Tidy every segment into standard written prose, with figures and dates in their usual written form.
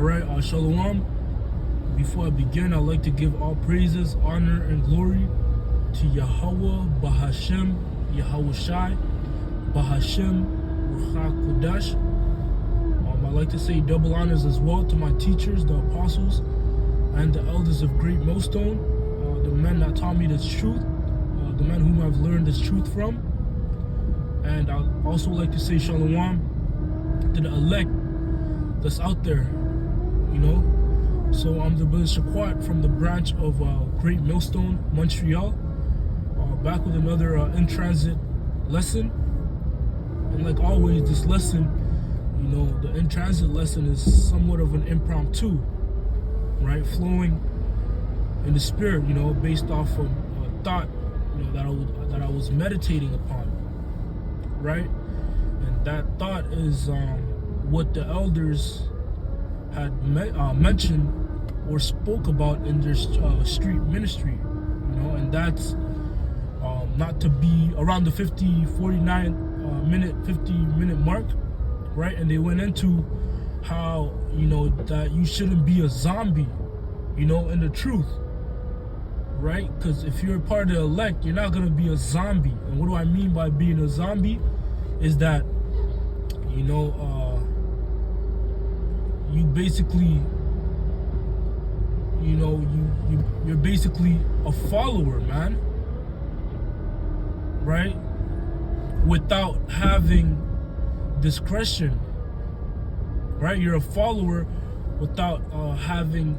Alright, Shalom. Before I begin, I'd like to give all praises, honor, and glory to Yahweh, Bahashem, Yahweh Shai, Bahashem, Ruach Kodash. I'd like to say double honors as well to my teachers, the apostles, and the elders of Great Millstone, the men that taught me this truth, the men whom I've learned this truth from. And I'd also like to say Shalom to the elect that's out there, you know. So I'm the brother Shaquat from the branch of Great Millstone, Montreal, back with another in-transit lesson. And like always, this lesson, you know, the in-transit lesson is somewhat of an impromptu, right? Flowing in the spirit, you know, based off of a thought, you know, that I was meditating upon, right? And that thought is what the elders had mentioned or spoke about in their street ministry, you know, and that's not to be around the 50-minute mark, right? And they went into how, you know, that you shouldn't be a zombie, you know, in the truth, right? Because if you're a part of the elect, you're not going to be a zombie. And what do I mean by being a zombie is that, you know, you basically, you know, you're basically a follower, man, right? Without having discretion, right? You're a follower without having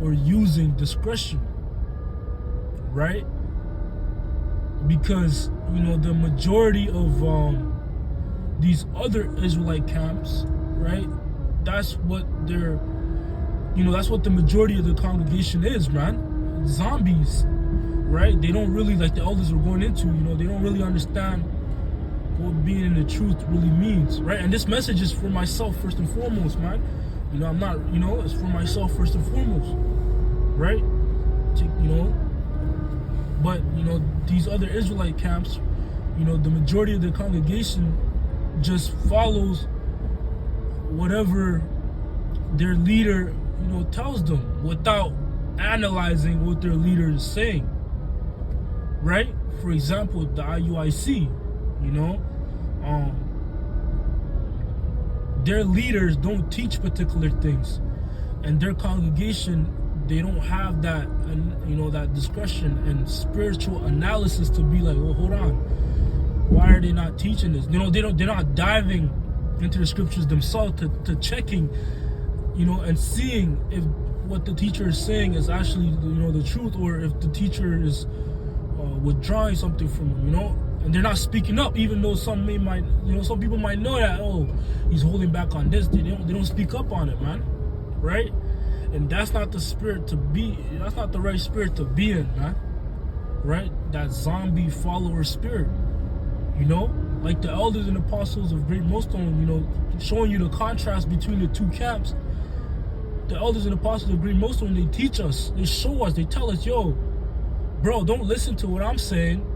or using discretion, right? Because, you know, the majority of these other Israelite camps, right? That's what they're, you know, that's what the majority of the congregation is, man. Zombies, right? They don't really, like the elders were going into, you know, they don't really understand what being in the truth really means, right? And this message is for myself first and foremost, man. You know, I'm not, you know, it's for myself first and foremost, right? You know, but, you know, these other Israelite camps, you know, the majority of the congregation just follows whatever their leader, you know, tells them without analyzing what their leader is saying, right? For example, the IUIC, you know, their leaders don't teach particular things, and their congregation, they don't have that, you know, that discretion and spiritual analysis to be like, well, hold on, why are they not teaching this? You know, they're not diving into the scriptures themselves to checking, you know, and seeing if what the teacher is saying is actually, you know, the truth, or if the teacher is withdrawing something from them, you know. And they're not speaking up, even though some people might know that, oh, he's holding back on this. They don't speak up on it, man, right? And that's not the spirit to be. That's not the right spirit to be in, man, right? That zombie follower spirit, you know, like the elders and apostles of Great Millstone, you know, showing you the contrast between the two camps. The elders and apostles of Great Millstone, they teach us, they show us, they tell us, yo, bro, don't listen to what I'm saying.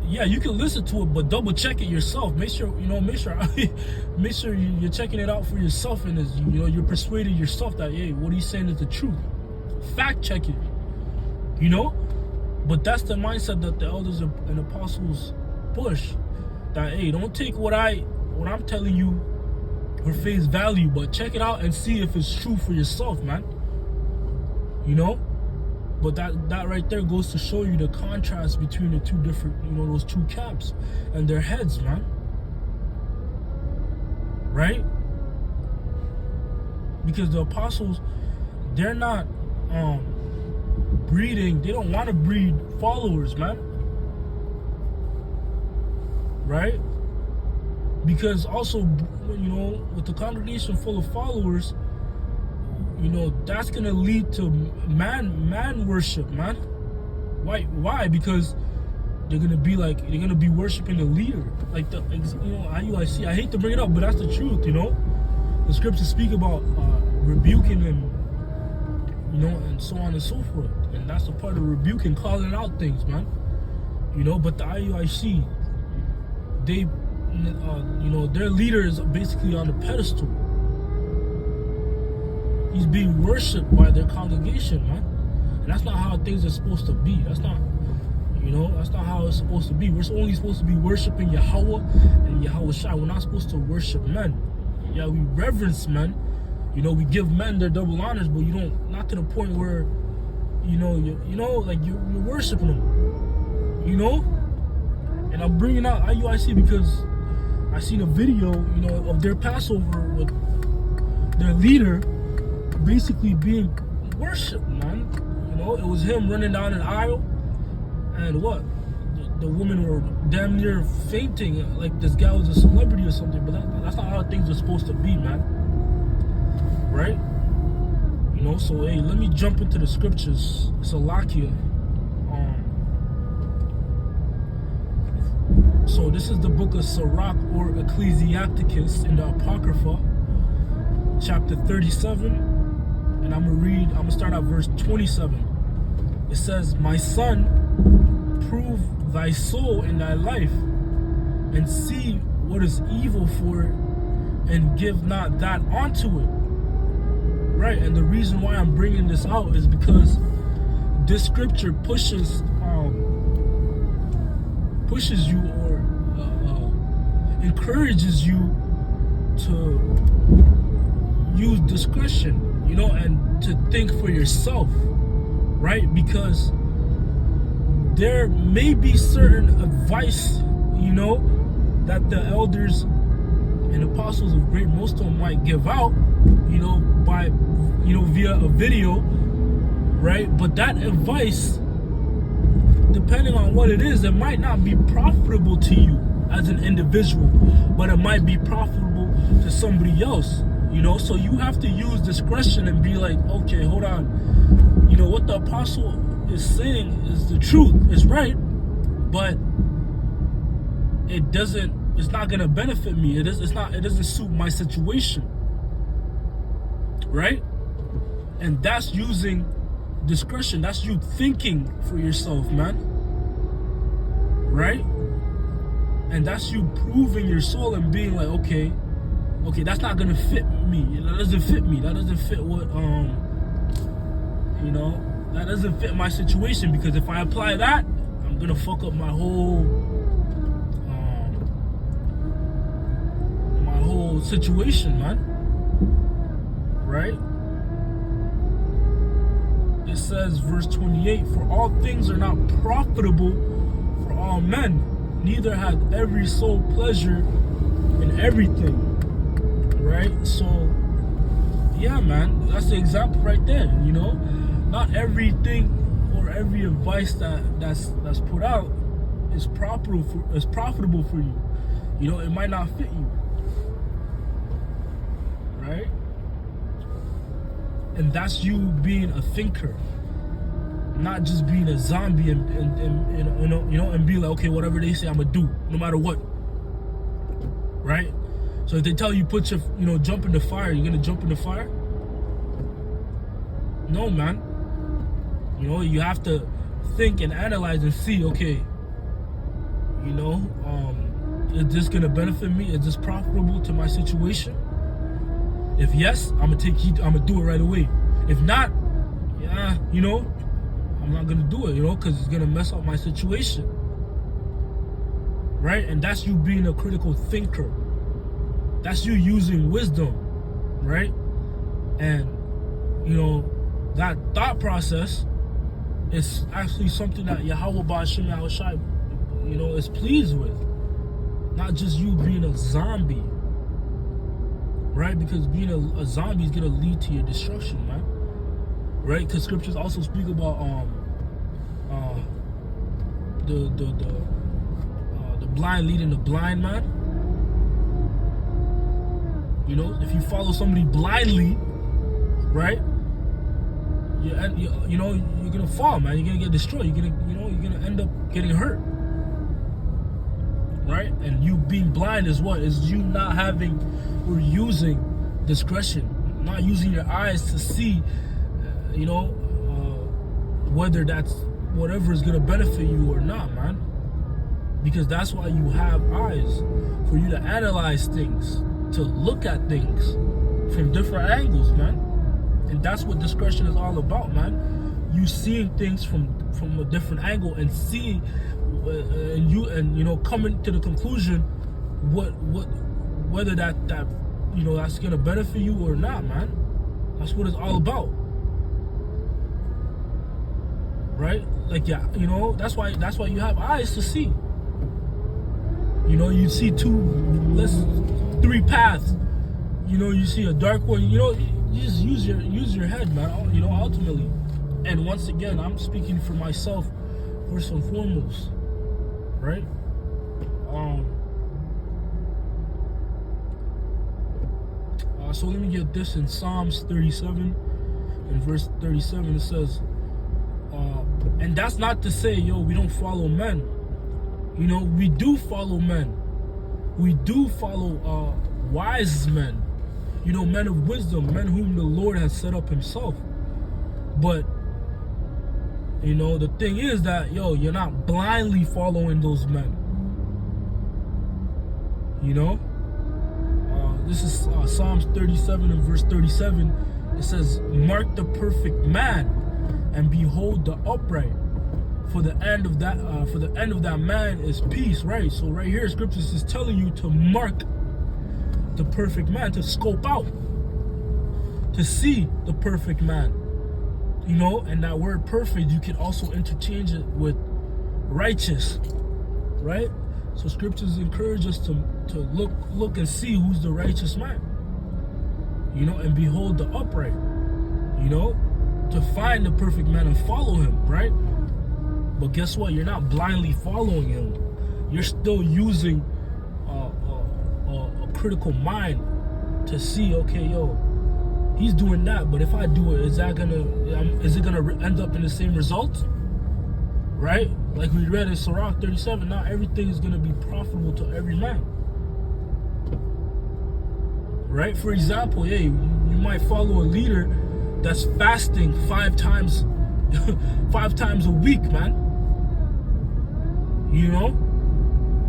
Yeah, you can listen to it, but double check it yourself. Make sure, you know, make sure you're checking it out for yourself, and is, you know, you're persuading yourself that, hey, what he's saying is the truth. Fact check it, you know. But that's the mindset that the elders and apostles push. That, hey, don't take what I'm telling you for face value, but check it out and see if it's true for yourself, man. You know. But that right there goes to show you the contrast between the two different, you know, those two camps and their heads, man. Right? Because the apostles, they're not breeding, they don't want to breed followers, man. Right? Because also, you know, with the congregation full of followers, you know, that's gonna lead to man worship, man. Why? Because they're gonna be worshiping the leader, like the, you know, IUIC. I hate to bring it up, but that's the truth, you know. The scriptures speak about rebuking and, you know, and so on and so forth, and that's a part of rebuking, calling out things, man. You know, but the IUIC, they, you know, their leader is basically on the pedestal. he's being worshipped by their congregation, man. And that's not how things are supposed to be. That's not, that's not how it's supposed to be. We're only supposed to be worshiping Yahweh and Yahweh Shai. We're not supposed to worship men. Yeah, we reverence men. We give men their double honors, but not to the point where, like you're worshiping them. And I'm bringing out IUIC because I seen a video, of their Passover with their leader basically being worshipped, man. It was him running down an aisle, and what? The women were damn near fainting, like this guy was a celebrity or something. But that's not how things are supposed to be, man. Right? So hey, let me jump into the scriptures. Salakia. So this is the book of Sirach or Ecclesiasticus in the Apocrypha, chapter 37, and I'm gonna start at verse 27. It says, "My son, prove thy soul in thy life, and see what is evil for it, and give not that unto it." Right, and the reason why I'm bringing this out is because this scripture pushes you or encourages you to use discretion, and to think for yourself, right? Because there may be certain advice, that the elders and apostles of Great Millstone might give out, by, via a video, right? But that advice, depending on what it is, it might not be profitable to you as an individual, but it might be profitable to somebody else, so you have to use discretion and be like, okay, hold on, what the apostle is saying is the truth, it's right, but it's not gonna benefit me. It doesn't suit my situation, right? And that's using discretion. That's you thinking for yourself, man, right? And that's you proving your soul and being like, okay, that's not gonna fit me. That doesn't fit me. That doesn't fit what that doesn't fit my situation, because if I apply that, I'm gonna fuck up my whole situation, man. Right? It says, verse 28, "For all things are not profitable for all men, neither hath every soul pleasure in everything." Right? So, yeah, man, that's the example right there. Not everything or every advice that's put out is profitable for you. It might not fit you. Right? And that's you being a thinker, not just being a zombie and be like, okay, whatever they say, I'm gonna do, no matter what. Right? So if they tell you put your, jump in the fire, you're gonna jump in the fire? No, man. You have to think and analyze and see, okay, is this gonna benefit me? Is this profitable to my situation? If yes, I'm gonna do it right away. If not, yeah, I'm not gonna do it, because it's gonna mess up my situation. Right? And that's you being a critical thinker. That's you using wisdom, right? And that thought process is actually something that Yahweh Ba'ashim Yahweh Shai, is pleased with. Not just you being a zombie. Right? Because being a zombie is gonna lead to your destruction, man. Right? Because scriptures also speak about the blind leading the blind, man. If you follow somebody blindly, right? You're gonna fall, man. You're gonna get destroyed. You're gonna end up getting hurt. Right? And you being blind is what? Is you not having or using discretion, not using your eyes to see, whether that's whatever is gonna benefit you or not, man. Because that's why you have eyes, for you to analyze things, to look at things from different angles, man. And that's what discretion is all about, man. You seeing things from a different angle and seeing coming to the conclusion whether that that's gonna benefit you or not, man. That's what it's all about, right? Like, yeah, that's why you have eyes to see. You see three paths. You see a dark one. You just use your head, man. Ultimately, and once again, I'm speaking for myself first and foremost, right? So let me get this in Psalms 37 and verse 37. It says, and that's not to say, we don't follow men. We do follow men. We do follow wise men. Men of wisdom, men whom the Lord has set up himself. But, the thing is that, you're not blindly following those men. This is Psalms 37 and verse 37. It says, mark the perfect man and behold the upright. For the end of that man is peace, right? So right here, scriptures is telling you to mark the perfect man, to scope out, to see the perfect man. And that word perfect, you can also interchange it with righteous, right? So scriptures encourage us to look and see who's the righteous man, and behold the upright, to find the perfect man and follow him, right? But guess what? You're not blindly following him. You're still using a critical mind to see, okay, he's doing that, but if I do it, is it gonna end up in the same result? Right? Like we read in Sirach 37, not everything is gonna be profitable to every man. Right? For example, you might follow a leader that's fasting 5 times a week, man.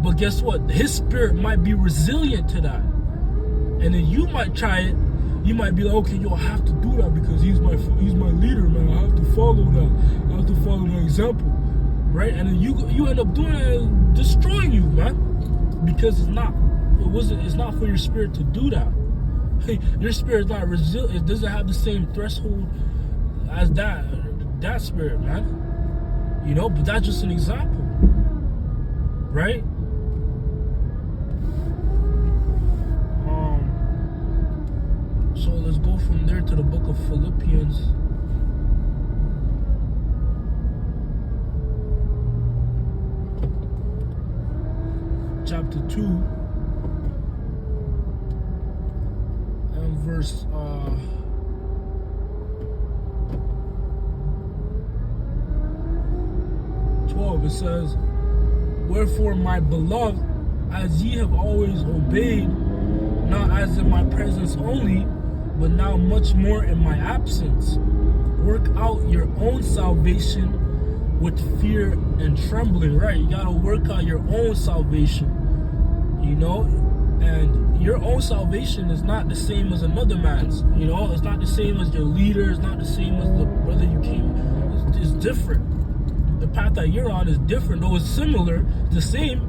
But guess what? His spirit might be resilient to that. And then you might try it. You might be like, okay, I have to do that because he's my leader, man. I have to follow that. I have to follow that example. Right? And then you end up doing it and destroying you, man. Because it's not for your spirit to do that. Your spirit is not resilient. It doesn't have the same threshold as that spirit, man. But that's just an example. Right? So let's go from there to the book of Philippians. Chapter 2 and verse 12. It says, wherefore, my beloved, as ye have always obeyed, not as in my presence only, but now much more in my absence, work out your own salvation with fear and trembling. Right? You gotta work out your own salvation, and your own salvation is not the same as another man's. It's not the same as your leader. It's not the same as the brother you came. It's different. The path that you're on is different, though it's similar, the same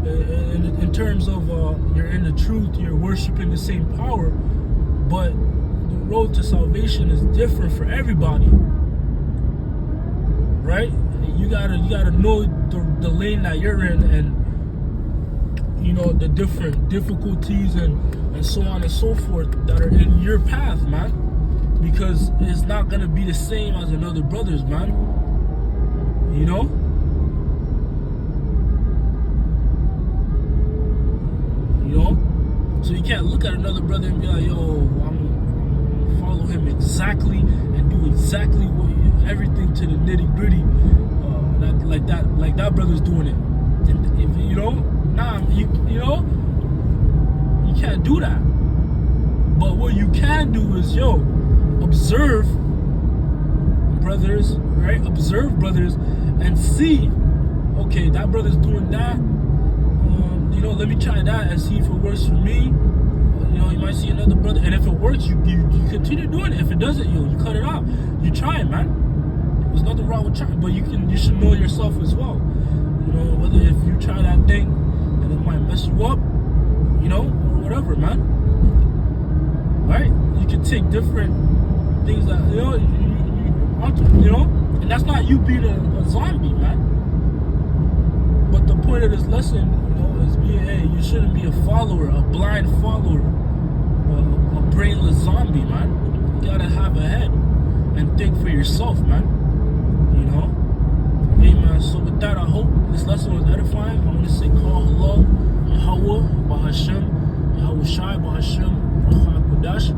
in terms of you're in the truth, you're worshiping the same power, but the road to salvation is different for everybody, right? You gotta know the lane that you're in, and the different difficulties and so on and so forth that are in your path, man, because it's not gonna be the same as another brother's, man. So you can't look at another brother and be like, I'm follow him exactly and do exactly everything to the nitty gritty, like that brother's doing it. And if you can't do that. But what you can do is, observe brothers, right? Observe brothers and see, okay, that brother's doing that. Let me try that and see if it works for me. You might see another brother, and if it works, you continue doing it. If it doesn't, you cut it out. You try it, man. There's nothing wrong with trying, but you should know yourself as well. You know, whether if you try that thing and it might mess you up, you know, or whatever, man. Right? You can take different things that you know, and that's not you being a zombie, man. But the point of this lesson, you know, is you shouldn't be a follower, a blind follower, a brainless zombie, man. You gotta have a head and think for yourself, man. You know? Hey, man, so with that, I hope this lesson was edifying. I want to say call hello, Yahweh, Bahashem, Yahweh Shai, Bahashem, Ruach HaKodesh.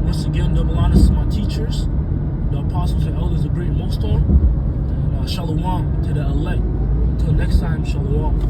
Once again, double honors to my teachers, the apostles and elders of Great Millstone, and shalom to the elect. Until next time, shalom.